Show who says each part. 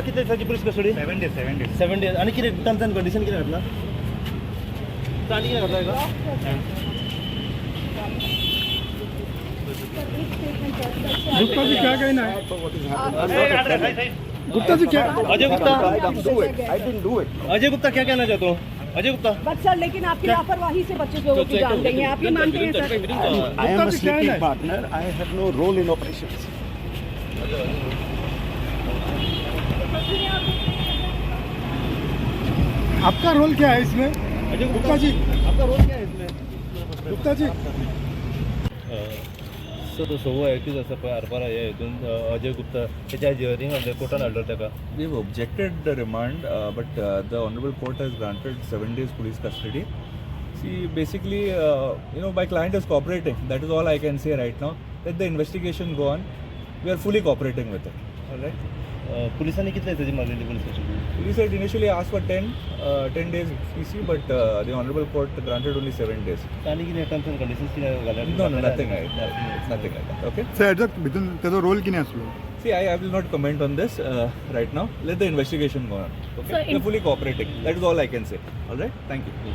Speaker 1: किती दिवसाची police custody
Speaker 2: 7 days 7 days
Speaker 1: 7 days आणि किती टर्म्स अँड कंडिशन किती घातला आणि किती घातला का
Speaker 3: गुप्ता जी क्या कहना है? गुप्ता जी क्या?
Speaker 1: Ajay Gupta
Speaker 2: I didn't do it.
Speaker 1: Ajay Gupta क्या कहना चाहते हो अजय गुप्ता
Speaker 4: बट सर लेकिन आपकी लापरवाही से 25 लोगों की जान गई है, आप ये मानते हैं sir?
Speaker 2: I am a sleeping partner. I have no role in operations.
Speaker 3: आपका रोल क्या है इसमें?
Speaker 1: अजय
Speaker 3: गुप्ता जी,
Speaker 1: आपका रोल क्या है इसमें
Speaker 3: गुप्ता जी,
Speaker 1: सर तो सोवा एक्यूज असा पळय आरपार हे हितून अजय गुप्ता त्याच्या हियरिंग कोर्टान हाडलो ताका
Speaker 5: We've objected the remand, but the Honorable Court has granted 7 days police custody. See, basically, my client is cooperating. That is all I can say right now. Let the investigation go on. We are fully cooperating with it. All right.
Speaker 1: पोलिसांनी कितले दिसाची मारलेली police station
Speaker 5: Police had initially asked for 10 days PC, but the Honorable Court granted only 7 days.
Speaker 1: आणि किती terms and conditions किती घाला
Speaker 5: No, nothing like that. Nothing like that. Okay.
Speaker 3: Sir ह्याच्यात भितून त्याचा रोल किती असलो?
Speaker 5: See, I will not comment on this right now. Let the investigation go on. Okay.
Speaker 4: So
Speaker 5: We are fully cooperating. That is all I can say. All right. Thank you.